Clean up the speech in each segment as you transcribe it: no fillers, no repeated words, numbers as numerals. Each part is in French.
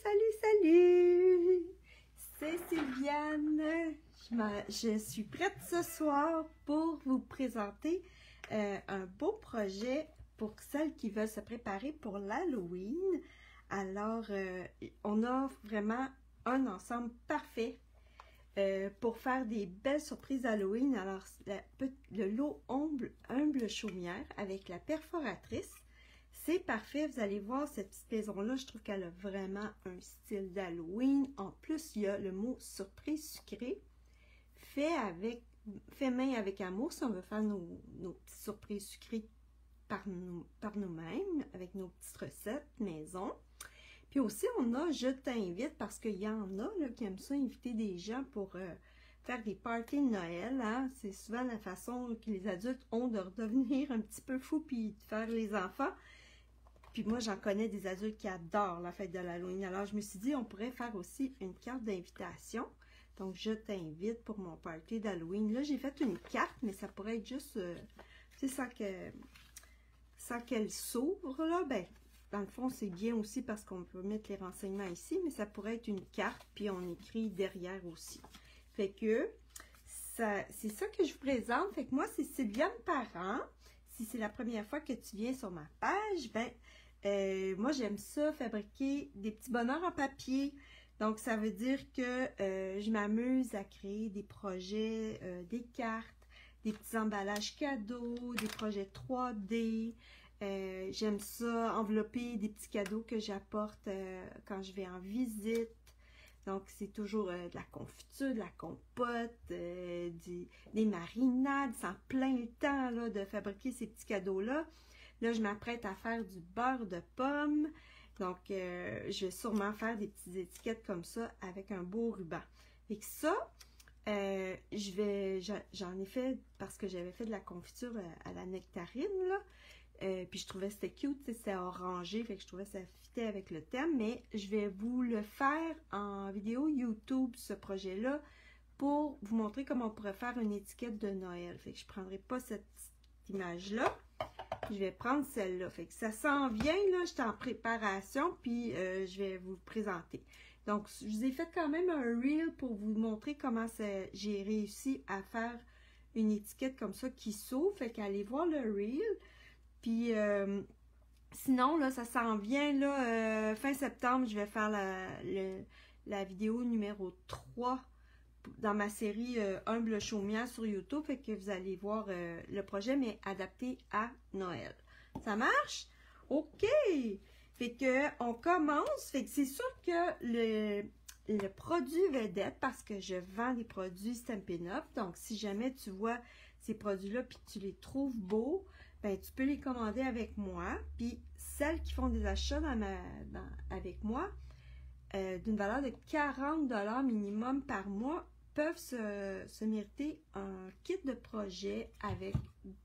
Salut! C'est Sylviane. Je suis prête ce soir pour vous présenter un beau projet pour celles qui veulent se préparer pour l'Halloween. Alors, on a vraiment un ensemble parfait pour faire des belles surprises Halloween. Alors, le lot humble chaumière avec la perforatrice. C'est parfait, vous allez voir cette petite maison-là, je trouve qu'elle a vraiment un style d'Halloween. En plus, il y a le mot surprise sucrée, fait main avec amour, si on veut faire nos petites surprises sucrées par nous-mêmes, avec nos petites recettes maison. Puis aussi, on a Je t'invite, parce qu'il y en a là, qui aiment ça, inviter des gens pour faire des parties de Noël. Hein? C'est souvent la façon que les adultes ont de redevenir un petit peu fous puis de faire les enfants. Puis moi, j'en connais des adultes qui adorent la fête de l'Halloween. Alors, je me suis dit, on pourrait faire aussi une carte d'invitation. Donc, je t'invite pour mon party d'Halloween. Là, j'ai fait une carte, mais ça pourrait être juste, tu sais, sans qu'elle s'ouvre, là. Ben, dans le fond, c'est bien aussi parce qu'on peut mettre les renseignements ici, mais ça pourrait être une carte, puis on écrit derrière aussi. Fait que, c'est ça que je vous présente. Fait que moi, c'est Sylviane Parent. Si c'est la première fois que tu viens sur ma page, ben, moi, j'aime ça, fabriquer des petits bonheurs en papier. Donc, ça veut dire que je m'amuse à créer des projets, des cartes, des petits emballages cadeaux, des projets 3D. J'aime ça, envelopper des petits cadeaux que j'apporte quand je vais en visite. Donc, c'est toujours de la confiture, de la compote, des marinades. Ça en plein le temps là, de fabriquer ces petits cadeaux-là. Là, je m'apprête à faire du beurre de pomme. Donc, je vais sûrement faire des petites étiquettes comme ça avec un beau ruban. Et que ça, j'en ai fait parce que j'avais fait de la confiture à la nectarine, là. Puis je trouvais que c'était cute, c'est orangé, fait que je trouvais que ça fitait avec le thème. Mais je vais vous le faire en vidéo YouTube, ce projet-là, pour vous montrer comment on pourrait faire une étiquette de Noël. Fait que je ne prendrai pas cette image-là. Je vais prendre celle-là. Fait que ça s'en vient, là, j'étais en préparation, puis je vais vous le présenter. Donc, je vous ai fait quand même un reel pour vous montrer comment j'ai réussi à faire une étiquette comme ça qui s'ouvre. Fait qu'allez voir le reel. Puis, sinon, là, ça s'en vient, là, fin septembre, je vais faire la vidéo numéro 3 dans ma série Humble chaumière sur YouTube. Fait que vous allez voir le projet, mais adapté à Noël. Ça marche? OK! Fait que, on commence. Fait que c'est sûr que le produit vedette, parce que je vends des produits Stampin' Up. Donc, si jamais tu vois ces produits-là puis que tu les trouves beaux, ben, tu peux les commander avec moi. Puis, celles qui font des achats avec moi, d'une valeur de 40 $ minimum par mois, peuvent se mériter un kit de projet avec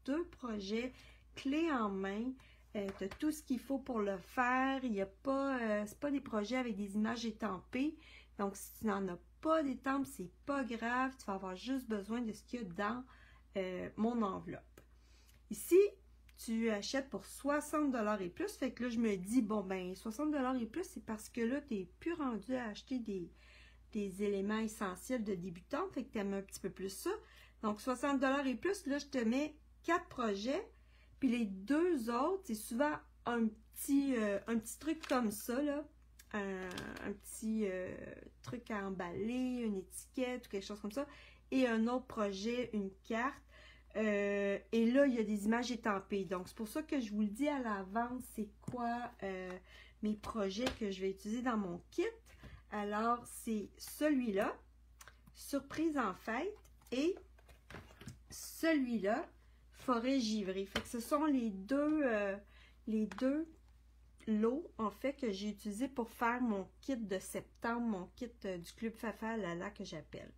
2 projets clés en main. Tu as tout ce qu'il faut pour le faire. Il y a pas, c'est pas des projets avec des images étampées. Donc, si tu n'en as pas d'étampes, c'est pas grave. Tu vas avoir juste besoin de ce qu'il y a dans mon enveloppe. Ici, tu achètes pour 60 $ et plus. Fait que là, je me dis, bon, ben, 60 $ et plus, c'est parce que là, tu n'es plus rendu à acheter des éléments essentiels de débutant. Fait que tu aimes un petit peu plus ça. Donc, 60 $ et plus, là, je te mets 4 projets. Puis les 2 autres, c'est souvent un petit truc comme ça, là. Un petit truc à emballer, une étiquette ou quelque chose comme ça. Et un autre projet, une carte. Et là, il y a des images étampées. Donc, c'est pour ça que je vous le dis à l'avance, c'est quoi mes projets que je vais utiliser dans mon kit. Alors, c'est celui-là, Surprise en fête, et celui-là, Forêt givrée. Fait que ce sont les deux lots, en fait, que j'ai utilisés pour faire mon kit de septembre, mon kit du Club Fafa Lala que j'appelle.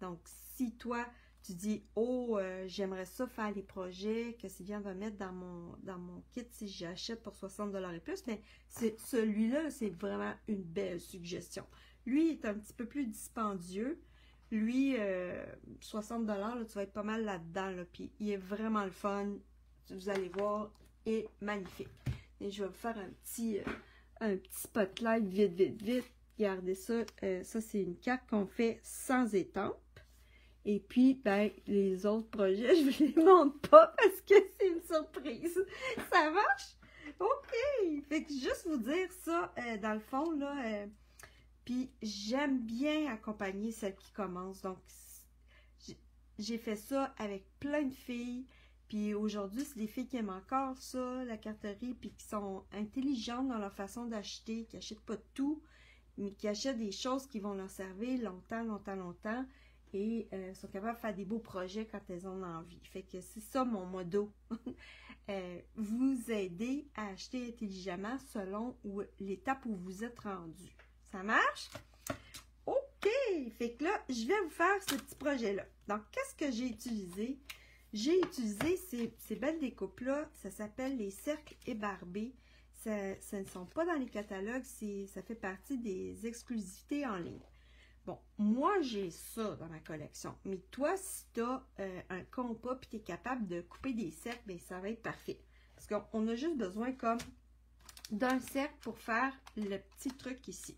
Donc, si toi, tu dis, oh, j'aimerais ça faire les projets que Sylviane va mettre dans mon kit si j'achète pour 60 $ et plus, mais celui-là, c'est vraiment une belle suggestion. Lui, il est un petit peu plus dispendieux. Lui, 60 $, là, tu vas être pas mal là-dedans, là, puis il est vraiment le fun. Vous allez voir, il est magnifique. Et je vais vous faire un petit spotlight vite, vite, vite. Regardez ça. Ça, c'est une carte qu'on fait sans étampe. Et puis, ben, les autres projets, je ne vous les montre pas parce que c'est une surprise. Ça marche? OK! Fait que juste vous dire ça, dans le fond, là, puis j'aime bien accompagner celles qui commencent. Donc, j'ai fait ça avec plein de filles. Puis aujourd'hui, c'est des filles qui aiment encore ça, la carterie, puis qui sont intelligentes dans leur façon d'acheter, qui n'achètent pas tout, mais qui achètent des choses qui vont leur servir longtemps, longtemps, longtemps. Et sont capables de faire des beaux projets quand elles ont envie. Fait que c'est ça mon motto. Vous aider à acheter intelligemment selon l'étape où vous êtes rendu. Ça marche? OK! Fait que là, je vais vous faire ce petit projet-là. Donc, qu'est-ce que j'ai utilisé? J'ai utilisé ces belles découpes-là. Ça s'appelle les cercles ébarbés. Ça ne sont pas dans les catalogues. Ça fait partie des exclusivités en ligne. Bon, moi, j'ai ça dans ma collection. Mais toi, si tu as un compas et tu es capable de couper des cercles, bien, ça va être parfait. Parce qu'on a juste besoin comme d'un cercle pour faire le petit truc ici.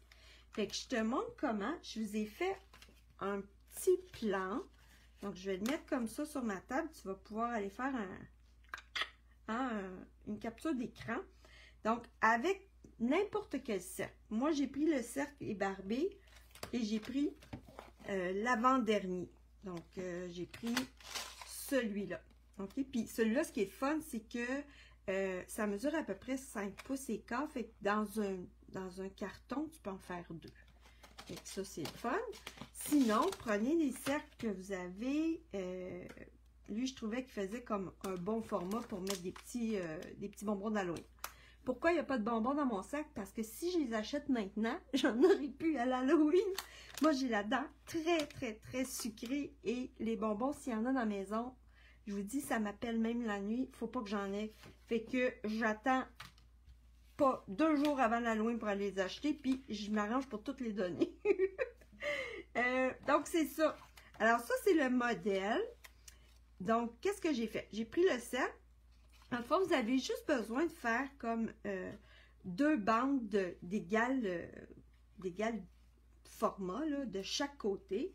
Fait que je te montre comment. Je vous ai fait un petit plan. Donc, je vais le mettre comme ça sur ma table. Tu vas pouvoir aller faire une capture d'écran. Donc, avec n'importe quel cercle. Moi, j'ai pris le cercle ébarbé. Et j'ai pris l'avant-dernier. Donc, j'ai pris celui-là. OK? Puis, celui-là, ce qui est fun, c'est que ça mesure à peu près 5 pouces et quart. Fait que dans un carton, tu peux en faire 2. Fait que ça, c'est le fun. Sinon, prenez les cercles que vous avez. Lui, je trouvais qu'il faisait comme un bon format pour mettre des petits bonbons d'Halloween. Pourquoi il n'y a pas de bonbons dans mon sac? Parce que si je les achète maintenant, j'en aurais plus à l'Halloween. Moi, j'ai la dent très, très, très sucrée. Et les bonbons, s'il y en a dans la maison, je vous dis, ça m'appelle même la nuit. Il ne faut pas que j'en ai. Fait que j'attends pas 2 jours avant l'Halloween pour aller les acheter. Puis, je m'arrange pour toutes les donner. Donc, c'est ça. Alors, ça, c'est le modèle. Donc, qu'est-ce que j'ai fait? J'ai pris le cercle. En fait, vous avez juste besoin de faire comme 2 bandes d'égal format là, de chaque côté.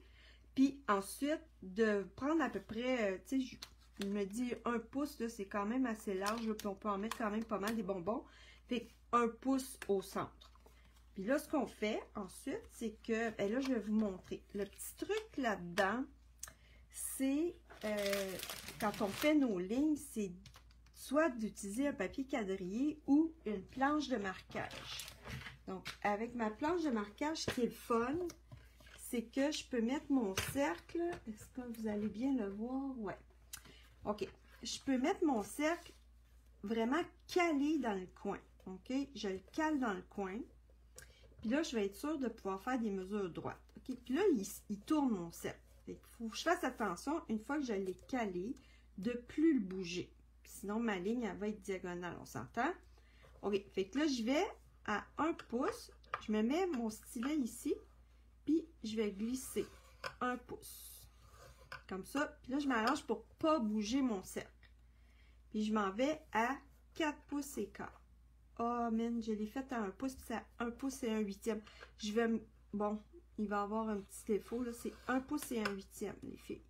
Puis ensuite, de prendre à peu près, tu sais, je me dis 1 pouce, c'est quand même assez large. Là, puis on peut en mettre quand même pas mal des bonbons. Fait 1 pouce au centre. Puis là, ce qu'on fait ensuite, c'est que, ben là, je vais vous montrer. Le petit truc là-dedans, c'est, quand on fait nos lignes, c'est soit d'utiliser un papier quadrillé ou une planche de marquage. Donc, avec ma planche de marquage, ce qui est le fun, c'est que je peux mettre mon cercle. Est-ce que vous allez bien le voir? Ouais. OK. Je peux mettre mon cercle vraiment calé dans le coin. OK? Je le cale dans le coin. Puis là, je vais être sûre de pouvoir faire des mesures droites. OK? Puis là, il tourne mon cercle. Il faut que je fasse attention, une fois que je l'ai calé, de plus le bouger. Sinon, ma ligne, elle va être diagonale, on s'entend? OK, fait que là, je vais à 1 pouce. Je me mets mon stylet ici, puis je vais glisser 1 pouce. Comme ça. Puis là, je m'arrange pour ne pas bouger mon cercle. Puis je m'en vais à 4 pouces et quart. Oh, man, je l'ai fait à 1 pouce, puis c'est à 1 pouce et 1/8. Je vais... Bon, il va y avoir un petit défaut, là. C'est 1 pouce et 1/8, les filles.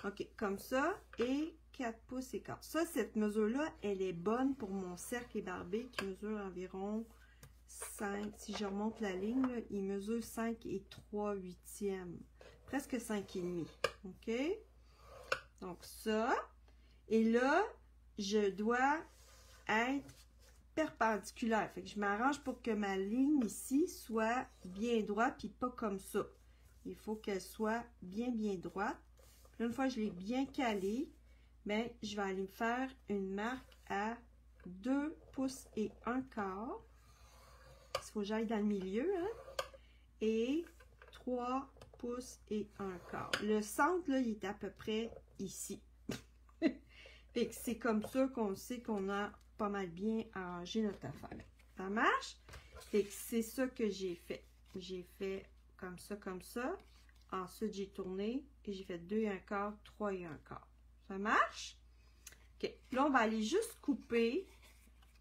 OK, comme ça. Et 4 pouces et quart. Ça, cette mesure-là, elle est bonne pour mon cercle ébarbé qui mesure environ 5. Si je remonte la ligne, là, il mesure 5 et 3/8. Presque 5,5. OK? Donc, ça. Et là, je dois être perpendiculaire. Fait que je m'arrange pour que ma ligne ici soit bien droite, puis pas comme ça. Il faut qu'elle soit bien, bien droite. Puis là, une fois que je l'ai bien calée, bien, je vais aller me faire une marque à 2 pouces et 1 quart. Il faut que j'aille dans le milieu, hein? Et 3 pouces et 1 quart. Le centre, là, il est à peu près ici. Fait que c'est comme ça qu'on sait qu'on a pas mal bien arrangé notre affaire. Ça marche? Fait que c'est ça que j'ai fait. J'ai fait comme ça, comme ça. Ensuite, j'ai tourné et j'ai fait 2 et 1 quart, 3 et 1 quart. Ça marche? OK. Là, on va aller juste couper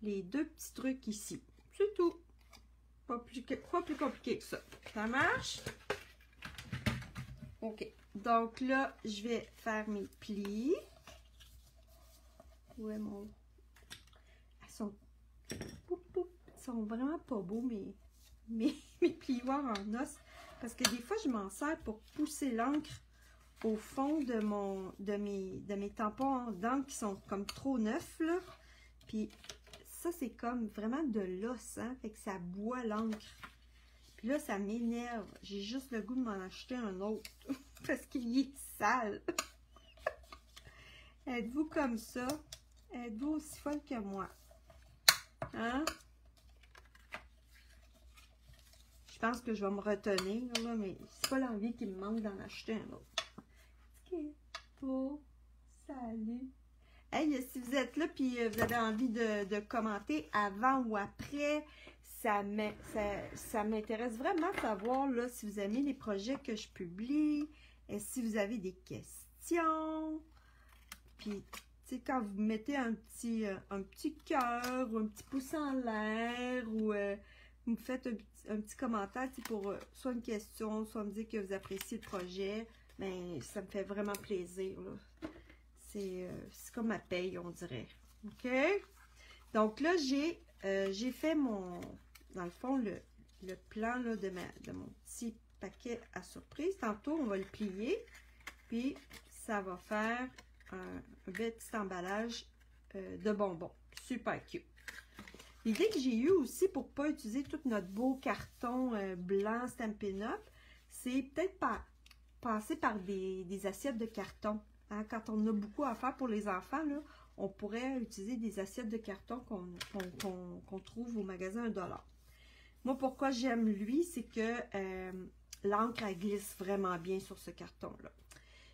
les 2 petits trucs ici. C'est tout. Pas plus compliqué que ça. Ça marche? OK. Donc là, je vais faire mes plis. Ouais, mon... Ils sont vraiment pas beaux, mes plioirs en os. Parce que des fois, je m'en sers pour pousser l'encre au fond de mes tampons d'encre qui sont comme trop neufs, là. Puis ça, c'est comme vraiment de l'os, hein? Fait que ça boit l'encre. Puis là, ça m'énerve. J'ai juste le goût de m'en acheter un autre. Parce qu'il est sale. Êtes-vous comme ça? Êtes-vous aussi folle que moi? Hein? Je pense que je vais me retenir, là, mais c'est pas l'envie qui me manque d'en acheter un autre. OK. Oh, salut. Hey, si vous êtes là puis vous avez envie de commenter avant ou après, ça m'intéresse vraiment de savoir là, si vous aimez les projets que je publie, et si vous avez des questions. Puis, tu sais, quand vous mettez un petit cœur ou un petit pouce en l'air ou vous me faites un petit commentaire pour soit une question, soit me dire que vous appréciez le projet, bien, ça me fait vraiment plaisir, là. C'est comme ma paye, on dirait. OK? Donc là, j'ai fait dans le fond, le plan là, de mon petit paquet à surprise. Tantôt, on va le plier. Puis, ça va faire un petit emballage de bonbons. Super cute. L'idée que j'ai eue aussi pour ne pas utiliser tout notre beau carton blanc Stampin' Up, c'est peut-être passer par des assiettes de carton. Hein, quand on a beaucoup à faire pour les enfants, là, on pourrait utiliser des assiettes de carton qu'on trouve au magasin $1. Moi, pourquoi j'aime lui, c'est que l'encre, elle glisse vraiment bien sur ce carton-là.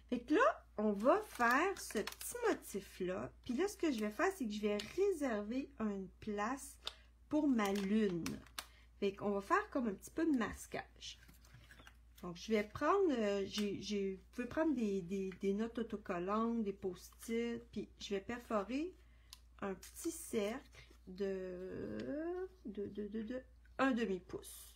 Fait que là, on va faire ce petit motif-là. Puis là, ce que je vais faire, c'est que je vais réserver une place pour ma lune. Fait qu'on va faire comme un petit peu de masquage. Donc, je vais prendre, vous pouvez prendre des notes autocollantes, des post-it, puis je vais perforer un petit cercle de 1/2 pouce.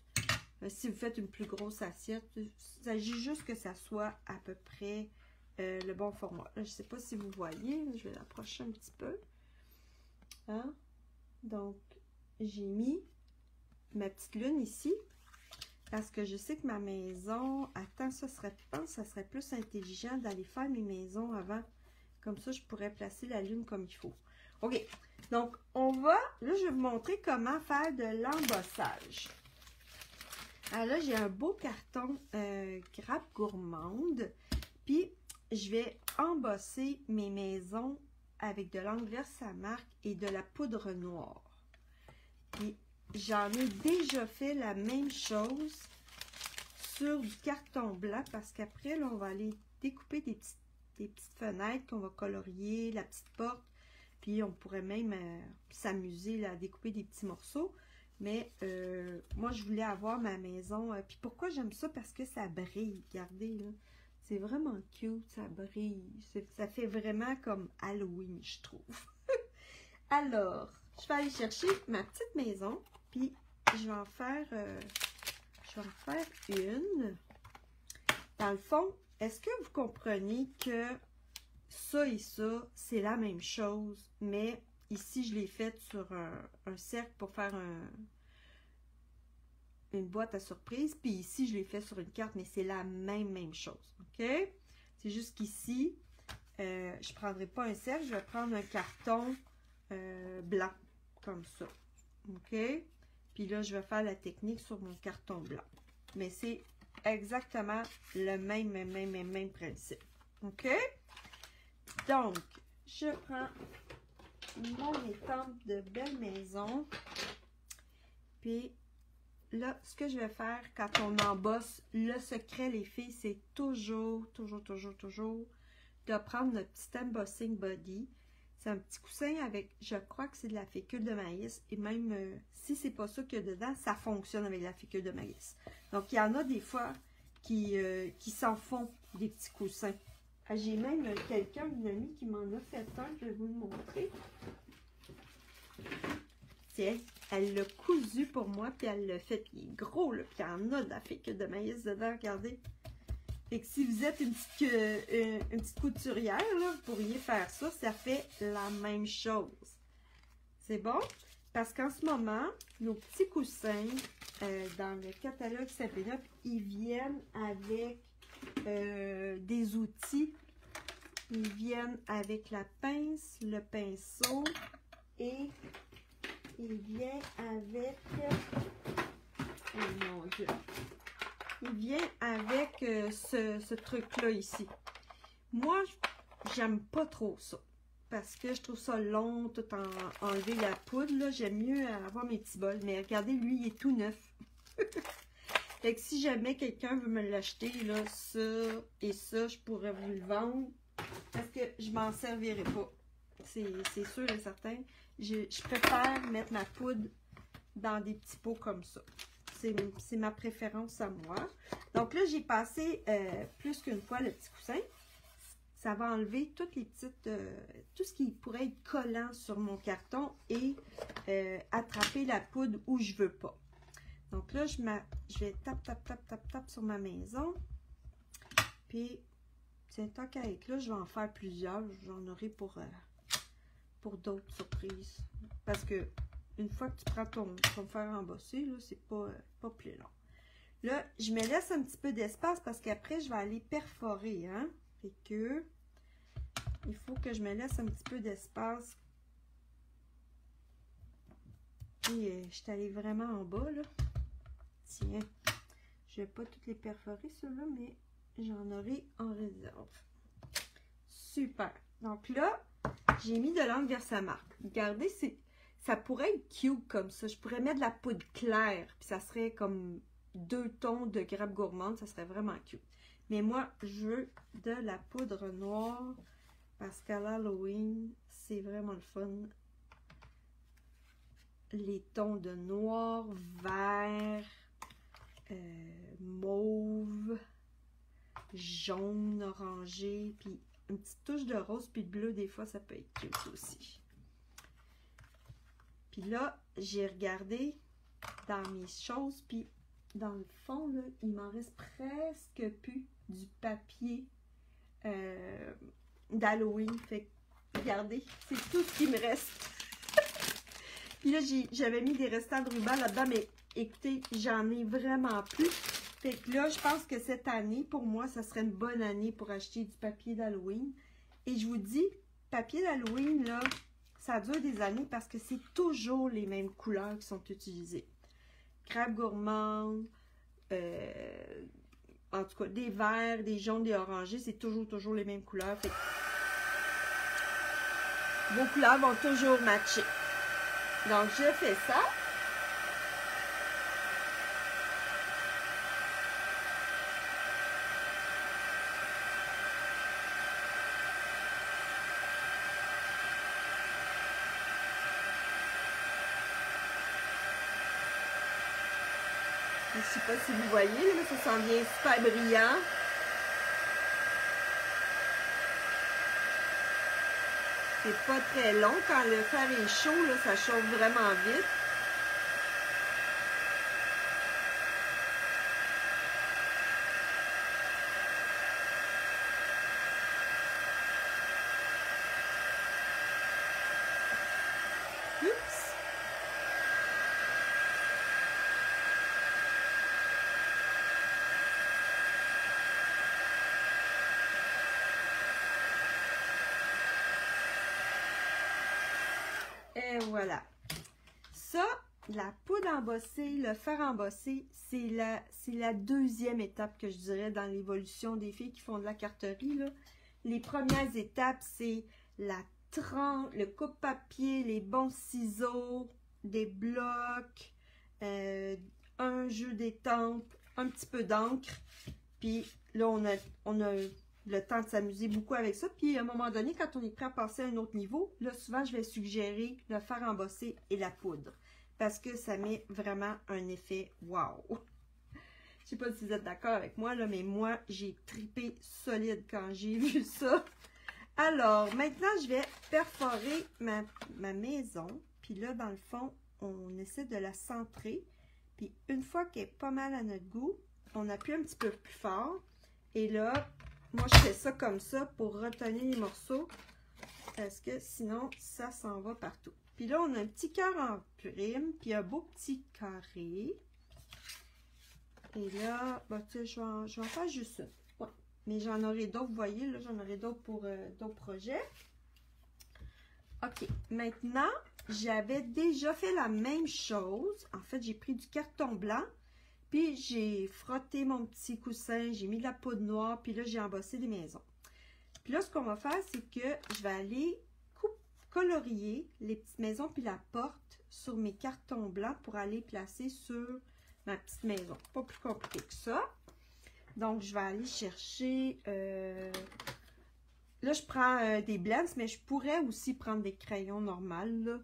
Si vous faites une plus grosse assiette, il s'agit juste que ça soit à peu près le bon format. Là, je ne sais pas si vous voyez, je vais l'approcher un petit peu. Hein? Donc, j'ai mis ma petite lune ici. Parce que je sais que ma maison, attends, je pense que ça serait plus intelligent d'aller faire mes maisons avant. Comme ça, je pourrais placer la lune comme il faut. OK, donc là, je vais vous montrer comment faire de l'embossage. Alors là, j'ai un beau carton grappe gourmande. Puis, je vais embosser mes maisons avec de l'encre Versamark et de la poudre noire. Puis, j'en ai déjà fait la même chose sur du carton blanc parce qu'après, là, on va aller découper des petites fenêtres qu'on va colorier, la petite porte. Puis, on pourrait même s'amuser à découper des petits morceaux. Mais moi, je voulais avoir ma maison. Puis, pourquoi j'aime ça? Parce que ça brille. Regardez, là. C'est vraiment cute, ça brille. Ça fait vraiment comme Halloween, je trouve. Alors, je vais aller chercher ma petite maison. Puis, je vais en faire une. Dans le fond, est-ce que vous comprenez que ça et ça, c'est la même chose, mais ici, je l'ai faite sur un cercle pour faire une boîte à surprise. Puis ici, je l'ai fait sur une carte, mais c'est la même chose. OK? C'est juste qu'ici, je ne prendrai pas un cercle, je vais prendre un carton blanc, comme ça. OK? Puis là, je vais faire la technique sur mon carton blanc. Mais c'est exactement le même principe. OK? Donc, je prends mon étampe de belle maison. Puis là, ce que je vais faire quand on embosse, le secret, les filles, c'est toujours de prendre notre petit embossing body. C'est un petit coussin avec, je crois que c'est de la fécule de maïs. Et même si c'est pas ça qu'il y a dedans, ça fonctionne avec la fécule de maïs. Donc, il y en a des fois qui s'en font des petits coussins. J'ai même quelqu'un, une amie, qui m'en a fait un. Je vais vous le montrer. Puis elle l'a cousu pour moi, puis elle l'a fait. Il est gros, là, puis il y en a de la fake de maïs dedans, regardez. Fait que si vous êtes une petite couturière, là, vous pourriez faire ça. Ça fait la même chose. C'est bon? Parce qu'en ce moment, nos petits coussins, dans le catalogue Sabrina, ils viennent avec des outils. Ils viennent avec la pince, le pinceau et il vient avec... Oh mon Dieu! Il vient avec ce truc-là ici. Moi, j'aime pas trop ça. Parce que je trouve ça long, tout en enlever la poudre. J'aime mieux avoir mes petits bols. Mais regardez, lui, il est tout neuf. Fait que si jamais quelqu'un veut me l'acheter, là, ça et ça, je pourrais vous le vendre. Parce que je m'en servirai pas. C'est sûr et certain. Je préfère mettre ma poudre dans des petits pots comme ça. C'est ma préférence à moi. Donc là, j'ai passé plus qu'une fois le petit coussin. Ça va enlever toutes les petites, tout ce qui pourrait être collant sur mon carton et attraper la poudre où je veux pas. Donc là, je vais tap sur ma maison. Puis, tant qu'à être là, je vais en faire plusieurs. J'en aurai pour d'autres surprises. Parce que une fois que tu prends ton fer embossé, là, c'est pas plus long. Là, je me laisse un petit peu d'espace parce qu'après, je vais aller perforer, hein. Fait que, il faut que je me laisse un petit peu d'espace. Et je suis allée vraiment en bas, là. Tiens, je vais pas toutes les perforer, ceux-là, mais j'en aurai en réserve. Super. Donc là, j'ai mis de l'encre Versamark. Regardez, ça pourrait être cute comme ça. Je pourrais mettre de la poudre claire, puis ça serait comme 2 tons de grappe gourmande. Ça serait vraiment cute. Mais moi, je veux de la poudre noire parce qu'à l'Halloween, c'est vraiment le fun. Les tons de noir, vert, mauve, jaune, orangé, puis une petite touche de rose puis de bleu, des fois, ça peut être cute aussi. Puis là, j'ai regardé dans mes choses, puis dans le fond, là, il m'en reste presque plus du papier d'Halloween. Fait que, regardez, c'est tout ce qui me reste. Puis là, j'avais mis des restants de ruban là-dedans, mais écoutez, j'en ai vraiment plus. Fait que là, je pense que cette année, pour moi, ça serait une bonne année pour acheter du papier d'Halloween. Et je vous dis, papier d'Halloween, là, ça dure des années parce que c'est toujours les mêmes couleurs qui sont utilisées. Crabe gourmande, en tout cas, des verts, des jaunes, des orangés, c'est toujours les mêmes couleurs. Fait que vos couleurs vont toujours matcher. Donc, je fais ça. Je ne sais pas si vous voyez, mais ça sent bien super brillant. C'est pas très long. Quand le fer est chaud, là, ça chauffe vraiment vite. Oups! Et voilà. Ça, la poudre embossée, le fer embossé, c'est la deuxième étape que je dirais dans l'évolution des filles qui font de la carterie, là. Les premières étapes, c'est le coupe-papier, les bons ciseaux, des blocs, un jeu d'étampe, un petit peu d'encre. Puis là, on a le temps de s'amuser beaucoup avec ça. Puis à un moment donné, quand on est prêt à passer à un autre niveau, là, souvent, je vais suggérer le fer embossé et la poudre. Parce que ça met vraiment un effet wow! Je sais pas si vous êtes d'accord avec moi, là, mais moi, j'ai tripé solide quand j'ai vu ça. Alors, maintenant, je vais perforer ma maison. Puis là, dans le fond, on essaie de la centrer. Puis une fois qu'elle est pas mal à notre goût, on appuie un petit peu plus fort. Et là, moi je fais ça comme ça pour retenir les morceaux. Parce que sinon, ça s'en va partout. Puis là, on a un petit cœur en prime, puis un beau petit carré. Et là, bah, tu sais, je vais en faire juste une. Ouais. Mais j'en aurai d'autres, vous voyez, là, j'en aurai d'autres pour d'autres projets. OK. Maintenant, j'avais déjà fait la même chose. En fait, j'ai pris du carton blanc, puis j'ai frotté mon petit coussin, j'ai mis de la poudre noire, puis là, j'ai embossé des maisons. Puis là, ce qu'on va faire, c'est que je vais aller colorier les petites maisons puis la porte sur mes cartons blancs pour aller placer sur ma petite maison. Pas plus compliqué que ça. Donc, je vais aller chercher... là, je prends des blends, mais je pourrais aussi prendre des crayons normaux.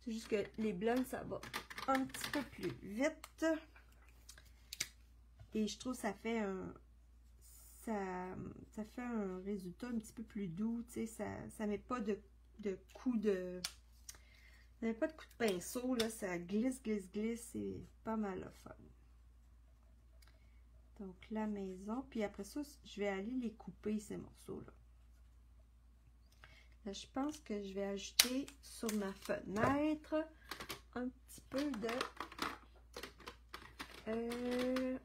C'est juste que les blends, ça va un petit peu plus vite. Et je trouve que ça fait un... Ça fait un résultat un petit peu plus doux, tu sais, ça met pas de coup de... Ça met pas de coup de pinceau, là, ça glisse, c'est pas mal le fun. Donc, la maison, puis après ça, je vais aller les couper, ces morceaux-là. Là, je pense que je vais ajouter sur ma fenêtre un petit peu de...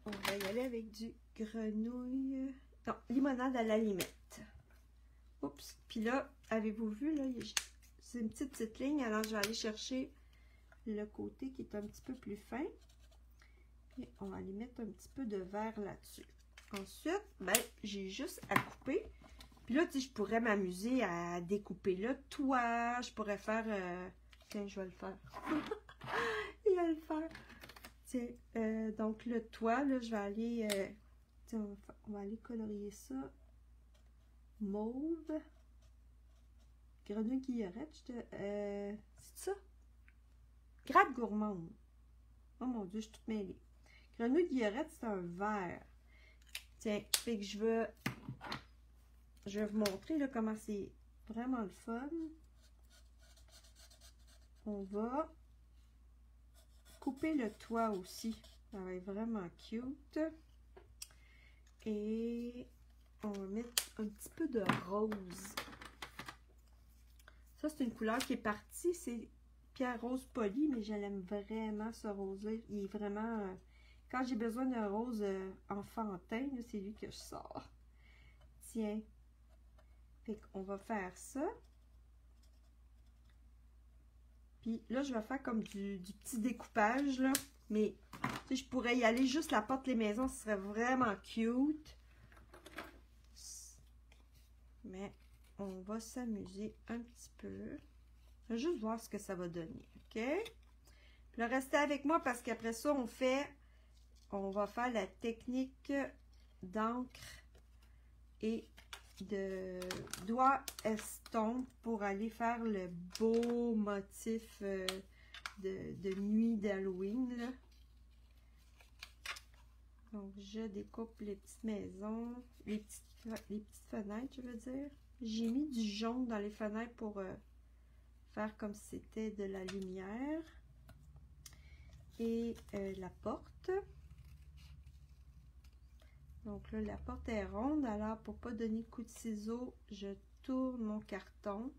on va y aller avec du grenouille... Non, limonade à la limette. Oups. Puis là, avez-vous vu, là, c'est une petite ligne. Alors, je vais aller chercher le côté qui est un petit peu plus fin. Et on va aller mettre un petit peu de vert là-dessus. Ensuite, ben, j'ai juste à couper. Puis là, tu sais, je pourrais m'amuser à découper le toit. Je pourrais faire... Tiens, je vais le faire. Il va le faire. Tiens, donc le toit, là, je vais aller... on va aller colorier ça mauve. Grenouille guillerette, c'est ça? Grappe gourmande. Oh mon Dieu, je suis toute mêlée. Grenouille guillerette, c'est un vert. Tiens, fait que je vais vous montrer là, comment c'est vraiment le fun. On va couper le toit aussi. Ça va être vraiment cute. Et on va mettre un petit peu de rose. Ça, c'est une couleur qui est partie. C'est pierre rose polie, mais je l'aime vraiment, ce rose-là. Il est vraiment... quand j'ai besoin d'un rose enfantin, c'est lui que je sors. Tiens. Fait qu'on va faire ça. Puis là, je vais faire comme du petit découpage, là. Mais, tu sais, je pourrais y aller juste la porte, les maisons, ce serait vraiment cute. Mais on va s'amuser un petit peu. Je vais juste voir ce que ça va donner, OK? Puis là, restez avec moi parce qu'après ça, on va faire la technique d'encre et de doigt estompe pour aller faire le beau motif de nuit d'Halloween. Donc, je découpe les petites maisons, les petites fenêtres, je veux dire. J'ai mis du jaune dans les fenêtres pour faire comme si c'était de la lumière. Et la porte. Donc là, la porte est ronde. Alors, pour pas donner coup de ciseau, je tourne mon carton.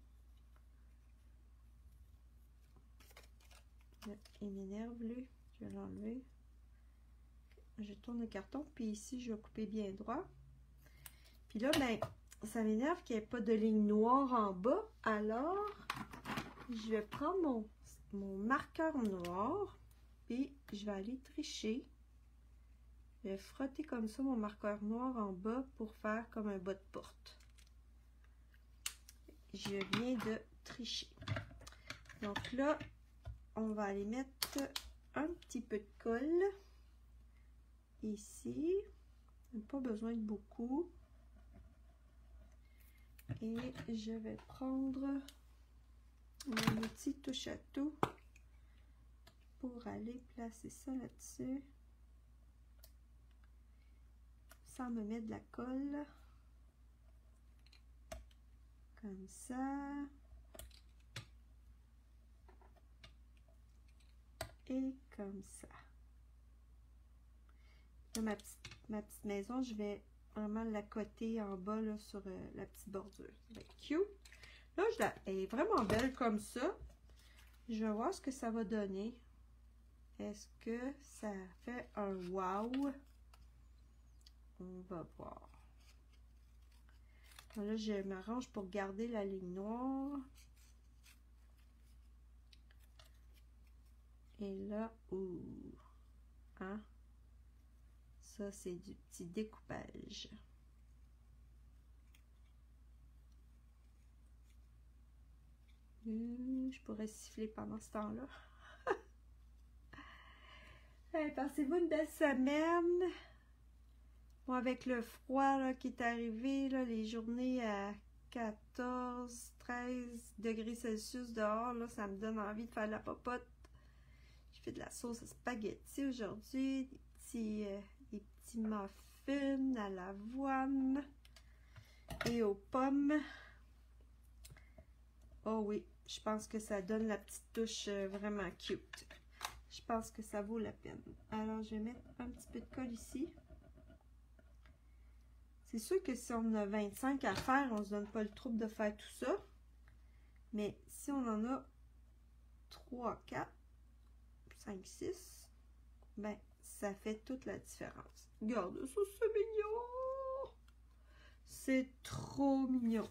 Là, il m'énerve, lui. Je vais l'enlever. Je tourne le carton. Puis ici, je vais couper bien droit. Puis là, ben, ça m'énerve qu'il n'y ait pas de ligne noire en bas. Alors, je vais prendre mon marqueur noir. Puis, je vais aller tricher. Je vais frotter comme ça mon marqueur noir en bas pour faire comme un bas de porte. Je viens de tricher. Donc là, on va aller mettre un petit peu de colle ici. Pas besoin de beaucoup. Et je vais prendre mon outil touche à tout pour aller placer ça là-dessus. Sans me mettre de la colle. Comme ça. Et comme ça. Là, ma petite maison, je vais vraiment la coter en bas là, sur la petite bordure. Ça va être cute. Là, elle est vraiment belle comme ça. Je vais voir ce que ça va donner. Est-ce que ça fait un wow? On va voir. Là, je m'arrange pour garder la ligne noire. Et là, ouh, hein? Ça, c'est du petit découpage. Je pourrais siffler pendant ce temps-là. Hey, passez-vous une belle semaine. Bon, avec le froid là, qui est arrivé, là, les journées à 14, 13 degrés Celsius dehors, là, ça me donne envie de faire de la popote. Je fais de la sauce à spaghetti aujourd'hui, des petits muffins à l'avoine et aux pommes. Oh oui, je pense que ça donne la petite touche vraiment cute. Je pense que ça vaut la peine. Alors, je vais mettre un petit peu de colle ici. C'est sûr que si on a 25 à faire, on ne se donne pas le trouble de faire tout ça. Mais si on en a 3, 4, 5, 6, ben, ça fait toute la différence. Regarde ça, c'est mignon! C'est trop mignon.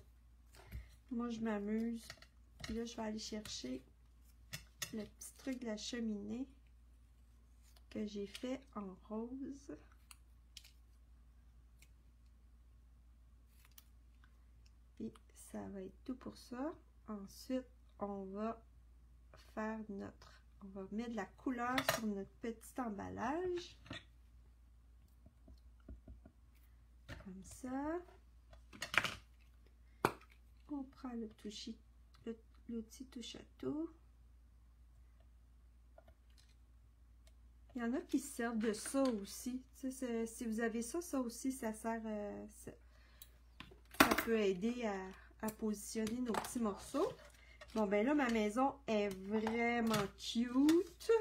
Moi, je m'amuse. Puis là, je vais aller chercher le petit truc de la cheminée que j'ai fait en rose. Et ça va être tout pour ça. Ensuite, on va faire on va mettre de la couleur sur notre petit emballage. Comme ça. On prend l'outil touche à tout. Il y en a qui se servent de ça aussi. Tu sais, si vous avez ça, ça aussi, ça sert. Ça peut aider à positionner nos petits morceaux. Bon, ben là, ma maison est vraiment cute.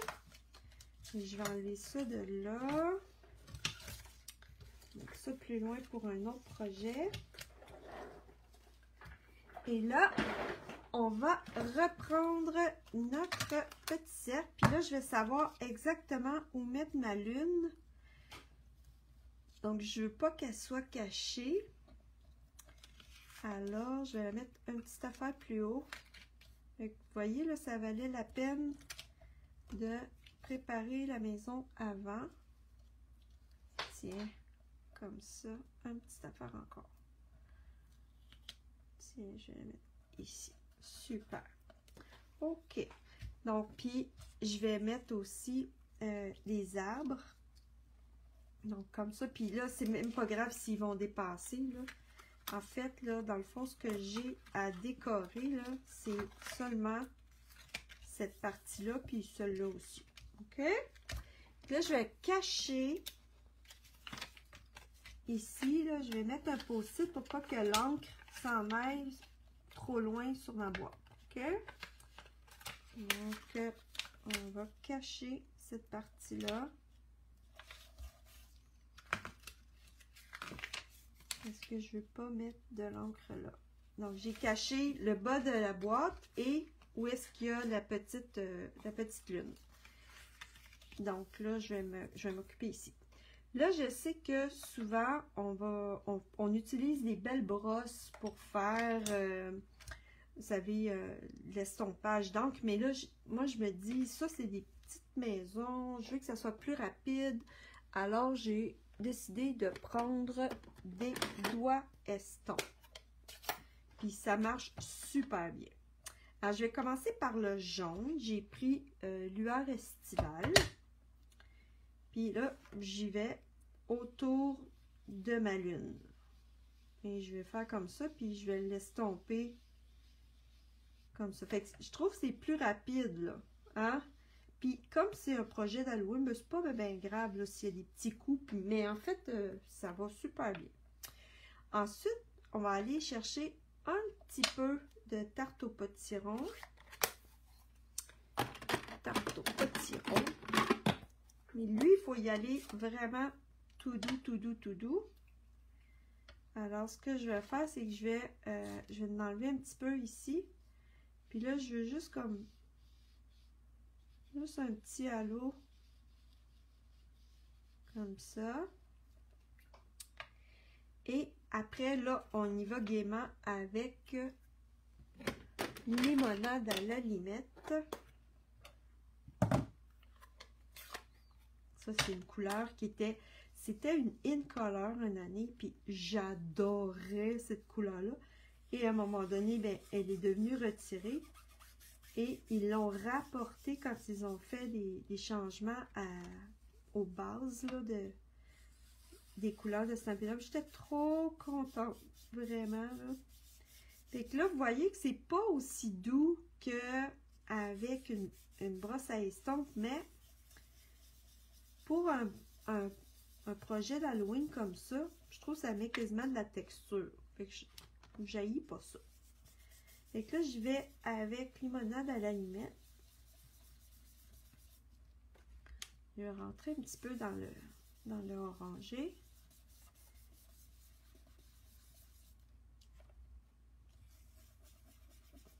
Et je vais enlever ça de là. Donc, ça plus loin pour un autre projet. Et là, on va reprendre notre petit cercle. Puis là, je vais savoir exactement où mettre ma lune. Donc, je ne veux pas qu'elle soit cachée. Alors, je vais la mettre une petite affaire plus haut. Vous voyez, là, ça valait la peine de préparer la maison avant. Tiens, comme ça, une petite affaire encore. Tiens, je vais la mettre ici. Super. OK. Donc, puis, je vais mettre aussi des arbres. Donc, comme ça. Puis là, c'est même pas grave s'ils vont dépasser, là. En fait, là, dans le fond, ce que j'ai à décorer, là, c'est seulement cette partie-là, puis celle-là aussi. OK? Là, je vais cacher ici, là, je vais mettre un post-it pour pas que l'encre s'en aille trop loin sur ma boîte. OK? Donc, on va cacher cette partie-là. Parce que je ne veux pas mettre de l'encre là. Donc, j'ai caché le bas de la boîte et où est-ce qu'il y a la petite lune. Donc là, je vais m'occuper ici. Là, je sais que souvent, on utilise des belles brosses pour faire, vous savez, l'estompage d'encre. Mais là, moi, je me dis, ça, c'est des petites maisons. Je veux que ça soit plus rapide. Alors, j'ai décidé de prendre des doigts estompes. Puis ça marche super bien. Alors, je vais commencer par le jaune. J'ai pris lueur estivale. Puis là, j'y vais autour de ma lune. Et je vais faire comme ça, puis je vais l'estomper comme ça. Fait que je trouve que c'est plus rapide, là. Hein? Puis, comme c'est un projet d'Halloween, ben, c'est pas bien grave s'il y a des petits coups, mais en fait, ça va super bien. Ensuite, on va aller chercher un petit peu de tarte au potiron. Tarte au potiron. petits ronds. Mais lui, il faut y aller vraiment tout doux, tout doux, tout doux. Alors, ce que je vais faire, c'est que je vais en enlever un petit peu ici. Puis là, je veux juste comme... Juste un petit halo. Comme ça. Et après, là, on y va gaiement avec limonade à la limette. Ça, c'est une couleur qui était... C'était une in color une année, puis j'adorais cette couleur-là. Et à un moment donné, ben, elle est devenue retirée. Et ils l'ont rapporté quand ils ont fait des changements aux bases là, des couleurs de Stampin' Up. J'étais trop contente, vraiment. Là. Fait que là, vous voyez que c'est pas aussi doux qu'avec une brosse à estompe, mais pour un projet d'Halloween comme ça, je trouve que ça met quasiment de la texture. Fait que je jaillis pas ça. Fait que là, je vais avec limonade à la limette. Je vais rentrer un petit peu dans le orangé.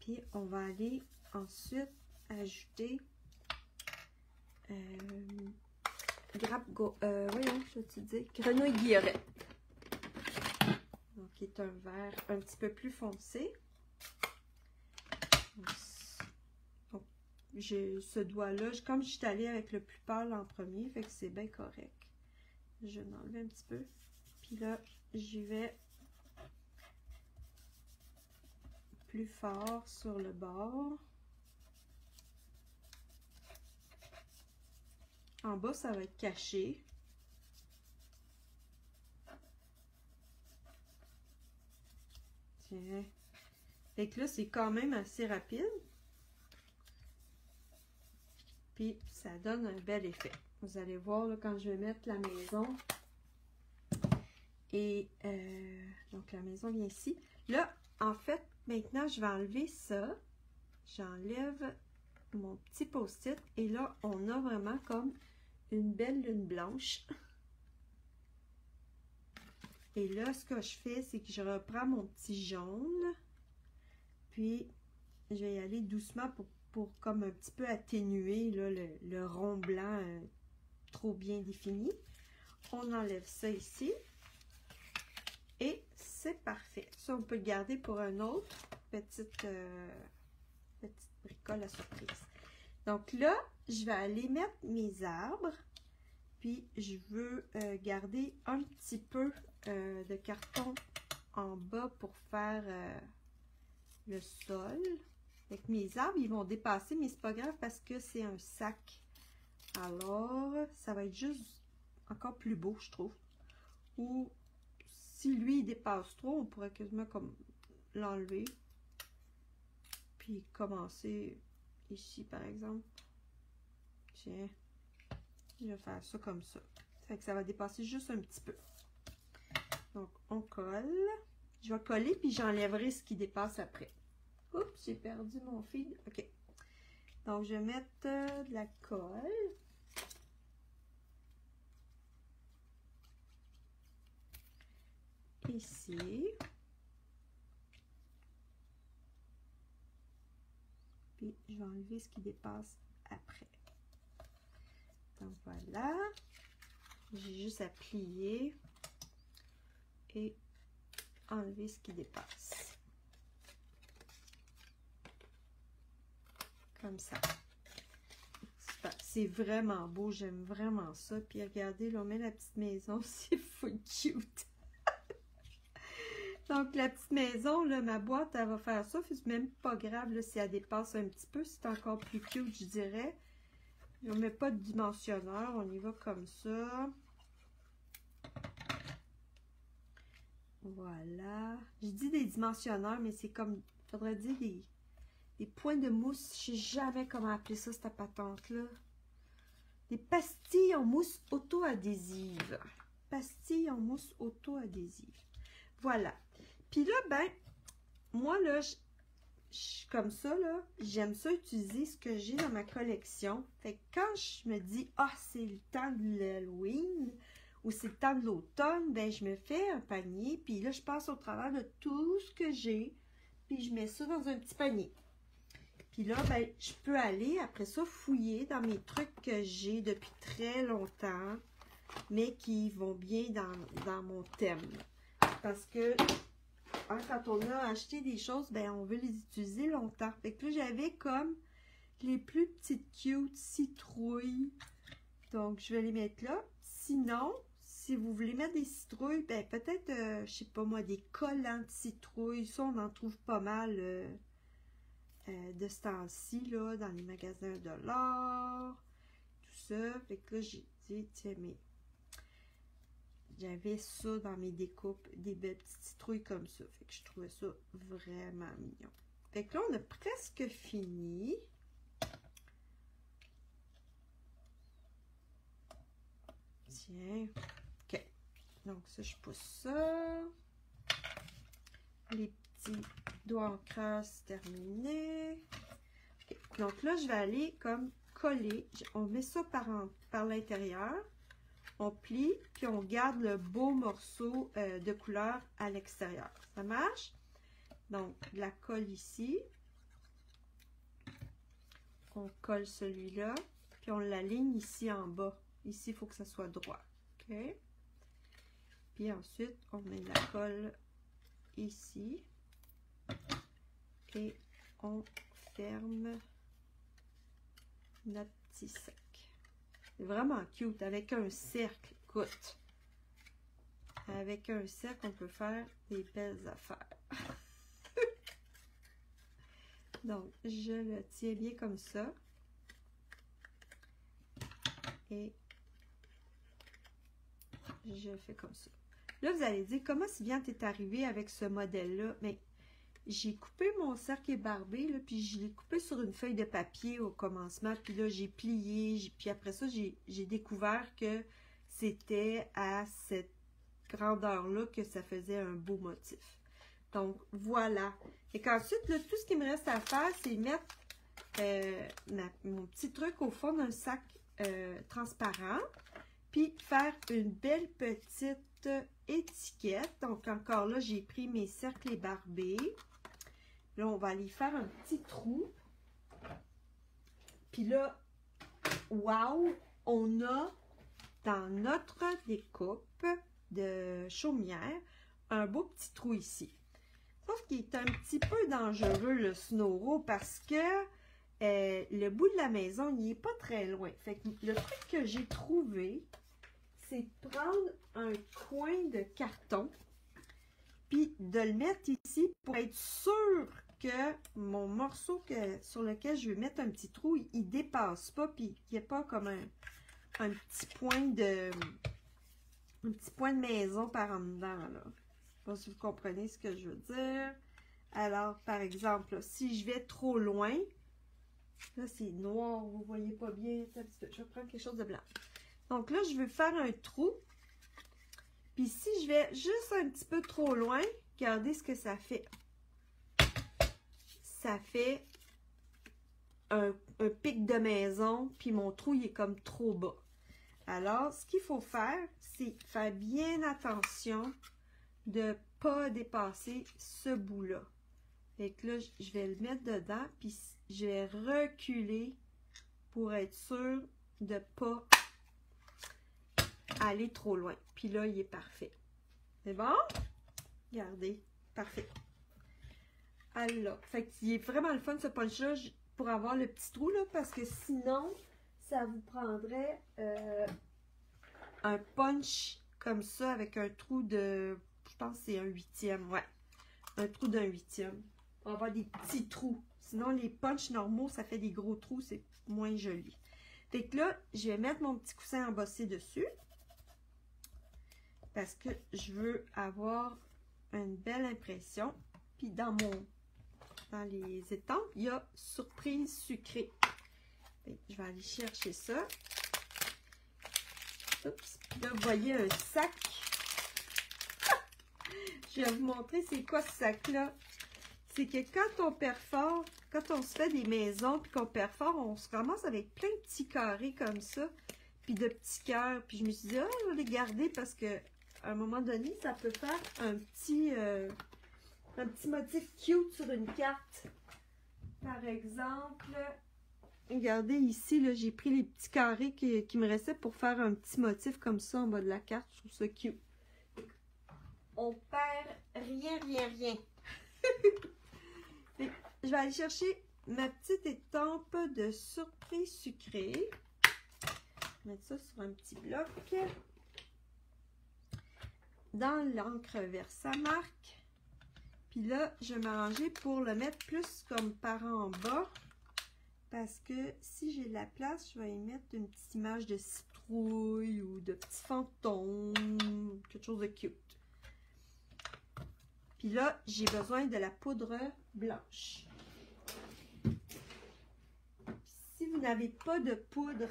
Puis, on va aller ensuite ajouter voyons, je vais te dire, grenouille guillerette. Donc, qui est un vert un petit peu plus foncé. Donc, j'ai ce doigt-là, comme je suis allée avec le plus pâle en premier, fait que c'est bien correct. Je vais enlever un petit peu. Puis là, j'y vais plus fort sur le bord. En bas, ça va être caché. Tiens. Fait que là, c'est quand même assez rapide. Puis, ça donne un bel effet. Vous allez voir là, quand je vais mettre la maison. Et donc, la maison vient ici. Là, en fait, maintenant, je vais enlever ça. J'enlève mon petit post-it. Et là, on a vraiment comme une belle lune blanche. Et là, ce que je fais, c'est que je reprends mon petit jaune. Puis, je vais y aller doucement pour comme un petit peu atténuer là, le rond blanc trop bien défini. On enlève ça ici. Et c'est parfait. Ça, on peut le garder pour un autre petite bricole à surprise. Donc là, je vais aller mettre mes arbres. Puis, je veux garder un petit peu de carton en bas pour faire le sol. Avec mes arbres, ils vont dépasser, mais c'est pas grave parce que c'est un sac. Alors, ça va être juste encore plus beau, je trouve. Ou si lui, il dépasse trop, on pourrait quasiment comme l'enlever. Puis commencer ici, par exemple. Tiens, je vais faire ça comme ça. Ça fait que ça va dépasser juste un petit peu. Donc, on colle. Je vais coller, puis j'enlèverai ce qui dépasse après. Oups, j'ai perdu mon fil. OK. Donc, je vais mettre de la colle. Ici. Puis, je vais enlever ce qui dépasse après. Donc, voilà. J'ai juste à plier et enlever ce qui dépasse. Comme ça. C'est vraiment beau, j'aime vraiment ça. Puis regardez, là, on met la petite maison, c'est full cute. Donc la petite maison, là, ma boîte, elle va faire ça. C'est même pas grave là, si elle dépasse un petit peu. C'est encore plus cute, je dirais. On ne met pas de dimensionneur, on y va comme ça. Voilà. Je dis des dimensionneurs, mais c'est comme, il faudrait dire des points de mousse. Je ne sais jamais comment appeler ça, cette patente-là. Des pastilles en mousse auto-adhésive. Pastilles en mousse auto-adhésive. Voilà. Puis là, ben, moi, là, comme ça, là, j'aime ça utiliser ce que j'ai dans ma collection. Fait que quand je me dis, ah, c'est le temps de l'Halloween ou c'est le temps de l'automne, ben je me fais un panier, puis là, je passe au travers de tout ce que j'ai, puis je mets ça dans un petit panier. Puis là, ben, je peux aller, après ça, fouiller dans mes trucs que j'ai depuis très longtemps, mais qui vont bien dans mon thème. Parce que hein, quand on a acheté des choses, ben on veut les utiliser longtemps. Fait que là, j'avais comme les plus petites cute citrouilles. Donc, je vais les mettre là. Sinon, si vous voulez mettre des citrouilles, ben peut-être, je sais pas moi, des collants de citrouilles. Ça, on en trouve pas mal de ce temps-ci, là, dans les magasins de l'art. Tout ça. Fait que là, j'ai dit, tiens, mais j'avais ça dans mes découpes, des belles petites citrouilles comme ça. Fait que je trouvais ça vraiment mignon. Fait que là, on a presque fini. Tiens. OK. Donc ça, je pousse ça. Les petits doigts en crasse terminés. Okay. Donc là, je vais aller comme coller. On met ça par l'intérieur. On plie, puis on garde le beau morceau de couleur à l'extérieur. Ça marche? Donc, la colle ici. On colle celui-là, puis on l'aligne ici en bas. Ici, il faut que ça soit droit. OK? Puis ensuite, on met la colle ici. Et on ferme notre petit sac. C'est vraiment cute, avec un cercle, écoute. Avec un cercle, on peut faire des belles affaires. Donc, je le tiens bien comme ça. Et je fais comme ça. Là, vous allez dire, comment si bien t'es arrivé avec ce modèle-là? Mais j'ai coupé mon cercle ébarbé, là, puis je l'ai coupé sur une feuille de papier au commencement, puis là, j'ai plié, puis après ça, j'ai découvert que c'était à cette grandeur-là que ça faisait un beau motif. Donc, voilà. Et qu'ensuite, là, tout ce qui me reste à faire, c'est mettre mon petit truc au fond d'un sac transparent, puis faire une belle petite étiquette. Donc, encore là, j'ai pris mes cercles ébarbés. Là, on va aller faire un petit trou. Puis là, wow, on a dans notre découpe de chaumière un beau petit trou ici. Sauf qu'il est un petit peu dangereux, le Snow parce que le bout de la maison, il n'est pas très loin. Fait que le truc que j'ai trouvé, c'est de prendre un coin de carton puis de le mettre ici pour être sûr que mon morceau sur lequel je vais mettre un petit trou, il ne dépasse pas, puis qu'il n'y ait pas comme un petit point de maison par en dedans, là. Je ne sais pas si vous comprenez ce que je veux dire. Alors, par exemple, là, si je vais trop loin, là, c'est noir, vous ne voyez pas bien. Je vais prendre quelque chose de blanc. Donc là, je veux faire un trou. Puis si je vais juste un petit peu trop loin, regardez ce que ça fait. Ça fait un pic de maison, puis mon trou, il est comme trop bas. Alors, ce qu'il faut faire, c'est faire bien attention de ne pas dépasser ce bout-là. Fait que là, je vais le mettre dedans, puis je vais reculer pour être sûr de ne pas aller trop loin. Puis là, il est parfait. C'est bon? Regardez, parfait. Alors, fait qu'il est vraiment le fun ce punch-là pour avoir le petit trou, là, parce que sinon, ça vous prendrait un punch comme ça avec un trou de, je pense que c'est un 8e, ouais. Un trou d'un 8e. On va avoir des petits trous. Sinon, les punchs normaux, ça fait des gros trous, c'est moins joli. Fait que là, je vais mettre mon petit coussin embossé dessus. Parce que je veux avoir une belle impression. Puis dans les étampes, il y a surprise sucrée. Je vais aller chercher ça. Oups. Là, vous voyez un sac. Je vais vous montrer c'est quoi ce sac-là. c'est que quand on perfore, quand on se fait des maisons puis qu'on perfore, on se ramasse avec plein de petits carrés comme ça, puis de petits cœurs. Puis je me suis dit, ah, je vais les garder parce que à un moment donné, ça peut faire un petit motif cute sur une carte. Par exemple, regardez ici, j'ai pris les petits carrés qui me restaient pour faire un petit motif comme ça en bas de la carte. Je trouve ça cute. On perd rien, rien, rien. Je vais aller chercher ma petite étampe de surprise sucrée. Mettre ça sur un petit bloc. Dans l'encre Versamark. Puis là, je vais m'arranger pour le mettre plus comme par en bas. Parce que si j'ai de la place, je vais y mettre une petite image de citrouille ou de petit fantôme. Quelque chose de cute. Puis là, j'ai besoin de la poudre blanche. Si vous n'avez pas de poudre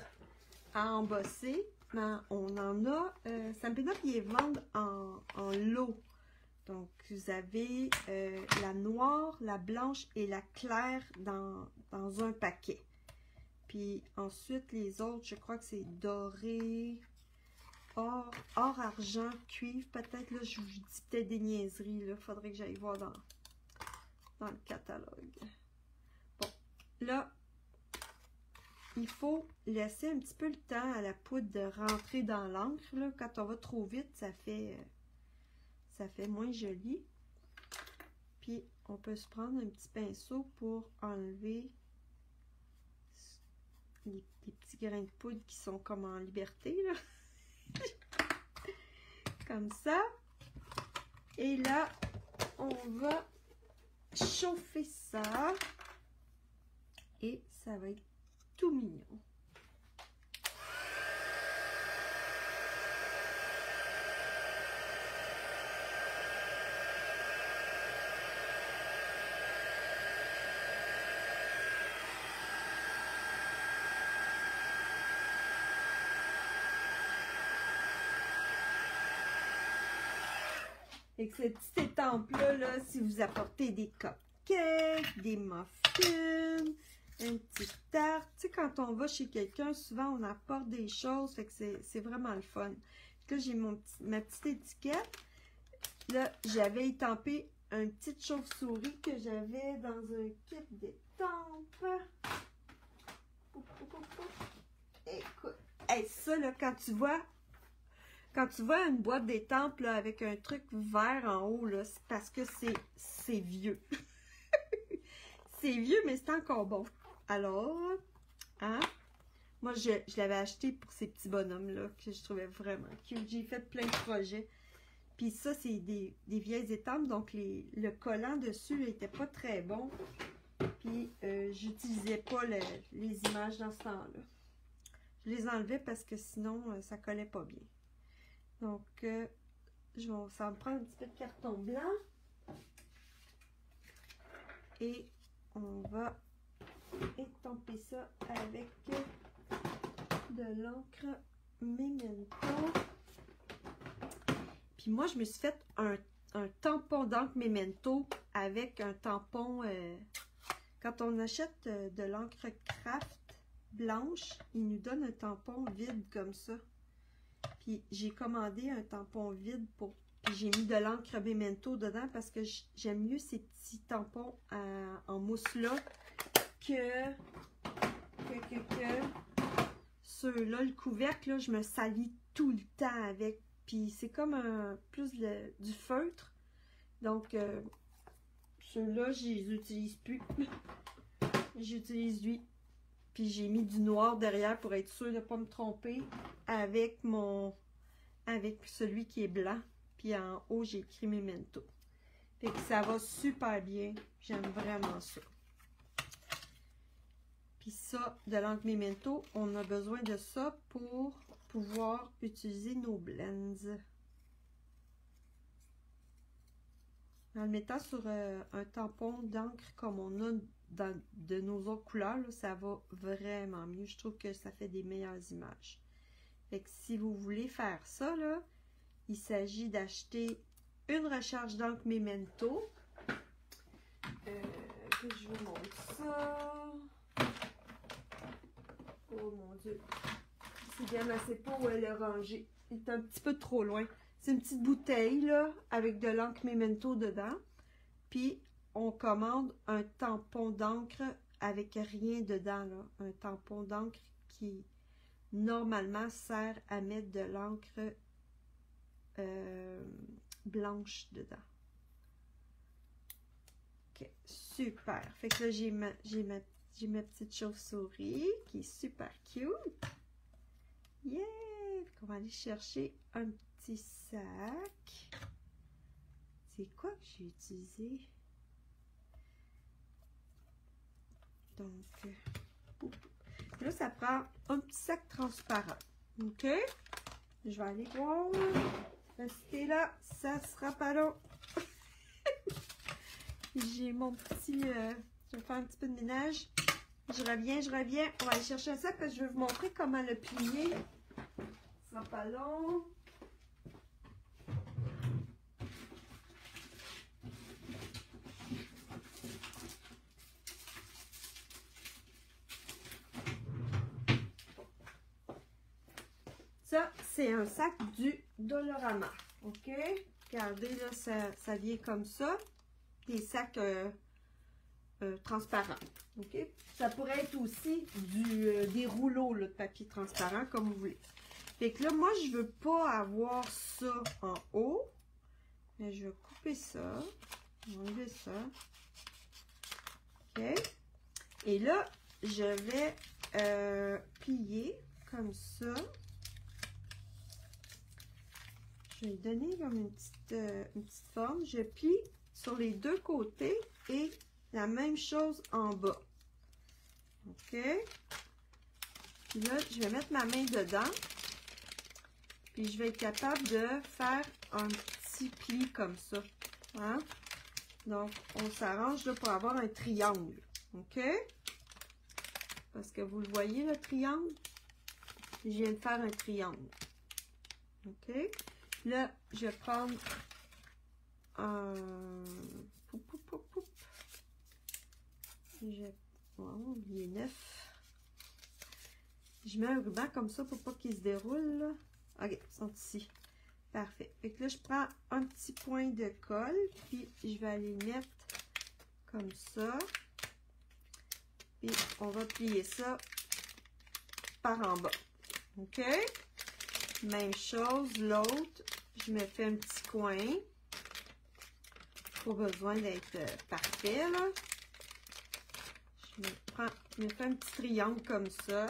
à embosser, ben, on en a. Stampin' Up! Ils les vendent en lot. Donc, vous avez la noire, la blanche et la claire dans un paquet. Puis ensuite, les autres, je crois que c'est doré, or, argent, cuivre. Peut-être, là, je vous dis peut-être des niaiseries. Il faudrait que j'aille voir dans le catalogue. Bon, là, il faut laisser un petit peu le temps à la poudre de rentrer dans l'encre. Quand on va trop vite, ça fait moins joli. Puis, on peut se prendre un petit pinceau pour enlever les petits grains de poudre qui sont comme en liberté, là. Comme ça. Et là, on va chauffer ça. Et ça va être tout mignon. Avec cette petite étampe-là, si vous apportez des cupcakes, des muffins, une petite tarte. Tu sais, quand on va chez quelqu'un, souvent on apporte des choses, fait que c'est vraiment le fun. Là, j'ai ma petite étiquette. Là, j'avais étampé une petite chauve-souris que j'avais dans un kit d'étampes. Écoute, hey, ça, là, quand tu vois une boîte d'étampes avec un truc vert en haut, c'est parce que c'est vieux. C'est vieux, mais c'est encore bon. Alors, hein? Moi, je l'avais acheté pour ces petits bonhommes-là que je trouvais vraiment cute. J'ai fait plein de projets. Puis ça, c'est des vieilles étampes. Donc, le collant dessus n'était pas très bon. Puis, j'utilisais pas les images dans ce temps-là. Je les enlevais parce que sinon, ça collait pas bien. Donc, ça me prend un petit peu de carton blanc. Et on va étamper ça avec de l'encre Memento. Puis moi, je me suis fait un tampon d'encre Memento avec un tampon... quand on achète de l'encre Craft blanche, il nous donne un tampon vide comme ça. Puis j'ai commandé un tampon vide puis j'ai mis de l'encre Memento dedans parce que j'aime mieux ces petits tampons en mousse-là que ceux-là. Le couvercle, là, je me salis tout le temps avec. Puis c'est comme plus du feutre. Donc, ceux-là, je les utilise plus. J'utilise lui. Puis j'ai mis du noir derrière pour être sûr de ne pas me tromper avec celui qui est blanc. Puis en haut, j'ai écrit Memento. Fait que ça va super bien. J'aime vraiment ça. Puis ça, de l'encre Memento, on a besoin de ça pour pouvoir utiliser nos blends. En le mettant sur un tampon d'encre comme on a de nos autres couleurs, là, ça va vraiment mieux. Je trouve que ça fait des meilleures images. Fait que si vous voulez faire ça, là, il s'agit d'acheter une recharge d'encre Memento. que je vous montre ça. Oh mon Dieu. C'est bien assez pas où elle est rangée. Il est un petit peu trop loin. C'est une petite bouteille, là, avec de l'encre Memento dedans. Puis, on commande un tampon d'encre avec rien dedans, là. Un tampon d'encre qui, normalement, sert à mettre de l'encre blanche dedans. Ok, super. Fait que là, j'ai ma petite chauve-souris qui est super cute. Yeah! On va aller chercher un petit sac. C'est quoi que j'ai utilisé? Donc, là, ça prend un petit sac transparent. OK? Je vais aller voir. Restez là, ça sera pas long. J'ai mon petit... je vais faire un petit peu de ménage. Je reviens. On va aller chercher un sac parce que je vais vous montrer comment le plier. Ça sera pas long. Ça, c'est un sac du Dollarama. OK? Regardez, là, ça vient comme ça. Des sacs transparents. OK? Ça pourrait être aussi des rouleaux là, de papier transparent, comme vous voulez. Fait que là, moi, je veux pas avoir ça en haut. Mais je vais couper ça. Enlever ça. OK? Et là, je vais plier comme ça. Je vais lui donner comme une petite forme. Je plie sur les deux côtés et la même chose en bas. OK? Puis là, je vais mettre ma main dedans. Puis je vais être capable de faire un petit pli comme ça. Hein? Donc, on s'arrange là pour avoir un triangle. OK? Parce que vous le voyez, le triangle? Je viens de faire un triangle. OK? Là, je vais prendre un... Oh, il est neuf. Je mets un ruban comme ça pour pas qu'il se déroule. Là. OK, ils sont ici. Parfait. Fait que là, je prends un petit point de colle, puis je vais aller mettre comme ça. Puis on va plier ça par en bas. OK? Même chose, l'autre, je me fais un petit coin. Pas besoin d'être parfait, là. Je me fais un petit triangle comme ça.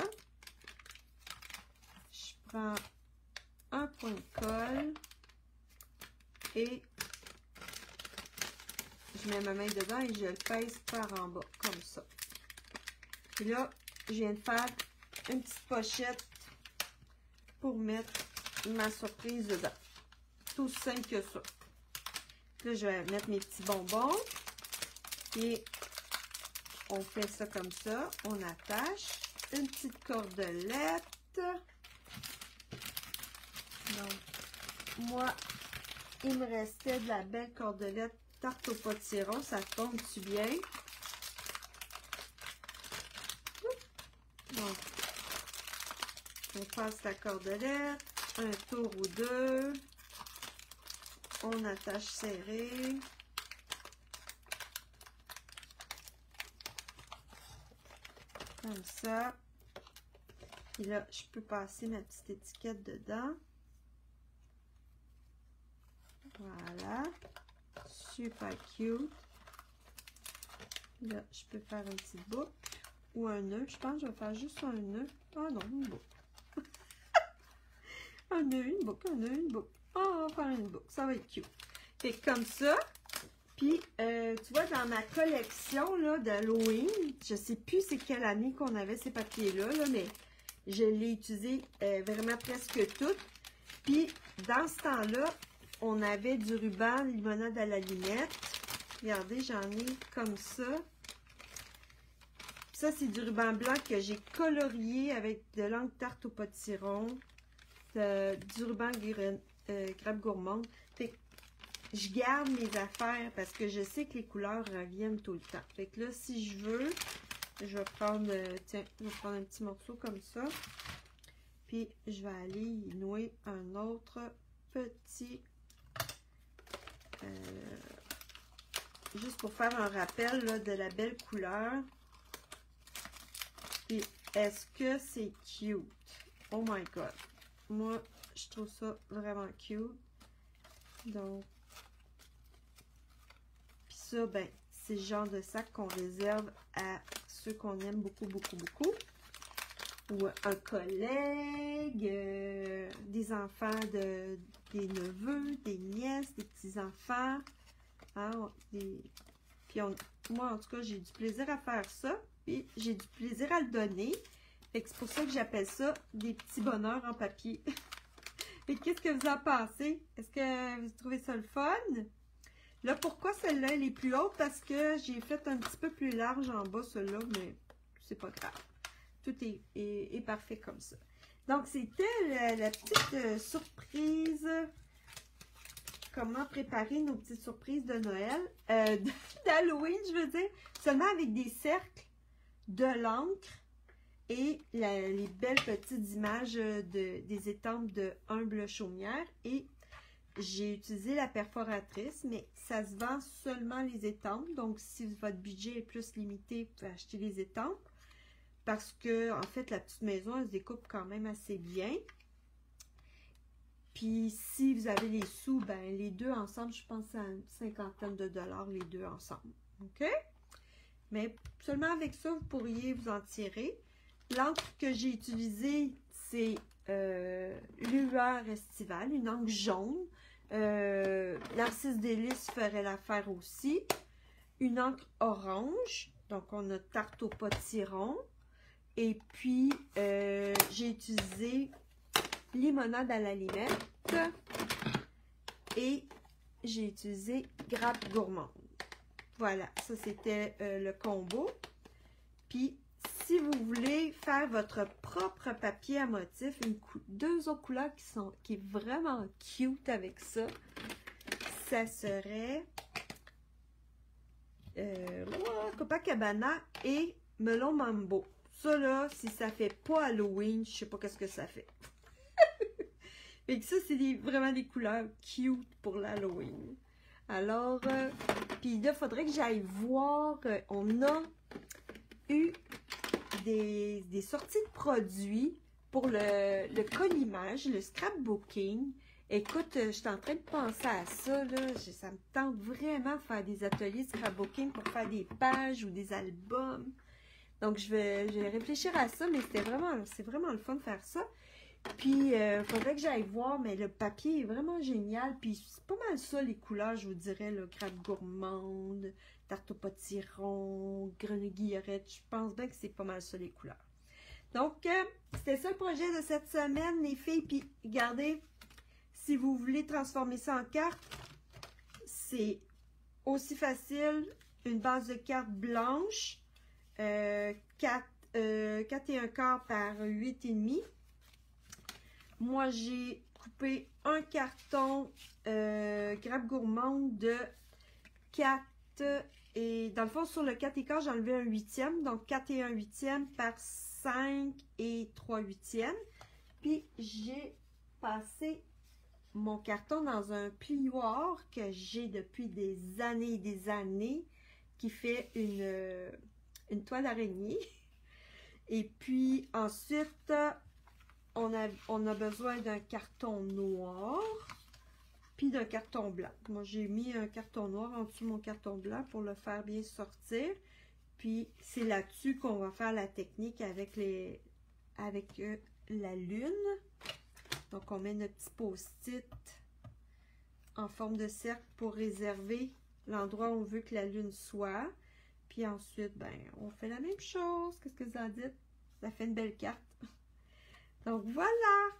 Je prends un point de colle et je mets ma main dedans et je le pèse par en bas, comme ça. Et là, je viens de faire une petite pochette pour mettre ma surprise dedans. Tout aussi simple que ça. Là, je vais mettre mes petits bonbons et on fait ça comme ça. On attache une petite cordelette. Donc, moi, il me restait de la belle cordelette tarte au potiron. Ça tombe-tu bien? Donc, on passe la cordelette, un tour ou deux. On attache serré. Comme ça. Et là, je peux passer ma petite étiquette dedans. Voilà. Super cute. Là, je peux faire une petite boucle ou un nœud. Je pense que je vais faire juste un nœud. Ah non, une boucle. Un nœud, une boucle, un nœud, une boucle. Ah, on va faire une boucle. Ça va être cute. Fait que comme ça. Puis, tu vois, dans ma collection là d'Halloween, je sais plus c'est quelle année qu'on avait ces papiers-là, là, mais je l'ai utilisé vraiment presque tout. Puis, dans ce temps-là, on avait du ruban limonade à la limette. Regardez, j'en ai comme ça. Ça, c'est du ruban blanc que j'ai colorié avec de l'encre tarte au potiron, du ruban grappe gourmande. Fait je garde mes affaires parce que je sais que les couleurs reviennent tout le temps. Fait que là, si je veux, je vais prendre, tiens, je vais prendre un petit morceau comme ça. Puis, je vais aller y nouer un autre petit... juste pour faire un rappel là, de la belle couleur. Puis, est-ce que c'est cute? Oh my God! Moi, je trouve ça vraiment cute. Donc, puis ça, ben, c'est le genre de sac qu'on réserve à ceux qu'on aime beaucoup, beaucoup, beaucoup. Ou un collègue, des enfants, des neveux, des nièces, des petits-enfants. Hein, puis moi, en tout cas, j'ai du plaisir à faire ça. Puis j'ai du plaisir à le donner. Fait que c'est pour ça que j'appelle ça des petits bonheurs en papier. Et qu'est-ce que vous en pensez? Est-ce que vous trouvez ça le fun? Là, pourquoi celle-là, elle est plus haute? Parce que j'ai fait un petit peu plus large en bas, celle-là, mais c'est pas grave. Tout est parfait comme ça. Donc, c'était la petite surprise. Comment préparer nos petites surprises de Noël. D'Halloween, je veux dire. Seulement avec des cercles, de l'encre et les belles petites images des étampes de humble chaumière. Et j'ai utilisé la perforatrice, mais ça se vend seulement les étampes. Donc, si votre budget est plus limité, vous pouvez acheter les étampes. Parce que, en fait, la petite maison, elle se découpe quand même assez bien. Puis, si vous avez les sous, ben les deux ensemble, je pense à une cinquantaine de dollars, les deux ensemble. OK? Mais seulement avec ça, vous pourriez vous en tirer. L'encre que j'ai utilisée, c'est Lueur Estivale, une encre jaune. Narcisse Délice ferait l'affaire aussi. Une encre orange. Donc, on a Tarte au potiron. Et puis, j'ai utilisé Limonade à la limette. Et j'ai utilisé Grappe gourmande. Voilà, ça c'était le combo. Puis, si vous voulez faire votre propre papier à motif, deux autres couleurs qui est vraiment cute avec ça, ça serait Copacabana et Melon Mambo. Ça là, si ça fait pas Halloween, je sais pas qu'est-ce que ça fait. Et ça, c'est vraiment des couleurs cute pour l'Halloween. Alors, puis là, il faudrait que j'aille voir. On a eu des sorties de produits pour le collimage, le scrapbooking. Écoute, je suis en train de penser à ça, là. Ça me tente vraiment de faire des ateliers de scrapbooking pour faire des pages ou des albums. Donc, je vais réfléchir à ça, mais c'est vraiment le fun de faire ça. Puis, il faudrait que j'aille voir, mais le papier est vraiment génial. Puis, c'est pas mal ça, les couleurs, je vous dirais, là, Grappe gourmande, Tarte au potiron, Grenouille-Guillerette. Je pense bien que c'est pas mal ça, les couleurs. Donc, c'était ça le projet de cette semaine, les filles. Puis, regardez, si vous voulez transformer ça en carte, c'est aussi facile. Une base de carte blanche, 4 et 1/4 par 8,5. Moi, j'ai coupé un carton Grappe gourmande de 4 et dans le fond, sur le 4 et quart, j'ai enlevé un 8e. Donc, 4 et 1/8 par 5 et 3/8. Puis, j'ai passé mon carton dans un plioir que j'ai depuis des années et des années qui fait une toile d'araignée. Et puis, ensuite, on a besoin d'un carton noir puis d'un carton blanc. Moi, j'ai mis un carton noir en dessous de mon carton blanc pour le faire bien sortir. Puis, c'est là-dessus qu'on va faire la technique avec la lune. Donc, on met notre petit post-it en forme de cercle pour réserver l'endroit où on veut que la lune soit. Puis ensuite, ben, on fait la même chose. Qu'est-ce que vous en dites? Ça fait une belle carte. Donc, voilà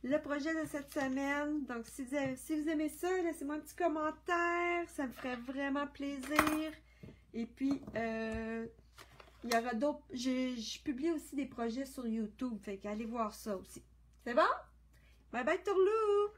le projet de cette semaine. Donc, si vous aimez ça, laissez-moi un petit commentaire. Ça me ferait vraiment plaisir. Et puis, il y aura d'autres... Je publie aussi des projets sur YouTube. Fait qu'allez voir ça aussi. C'est bon? Bye bye, tourlou!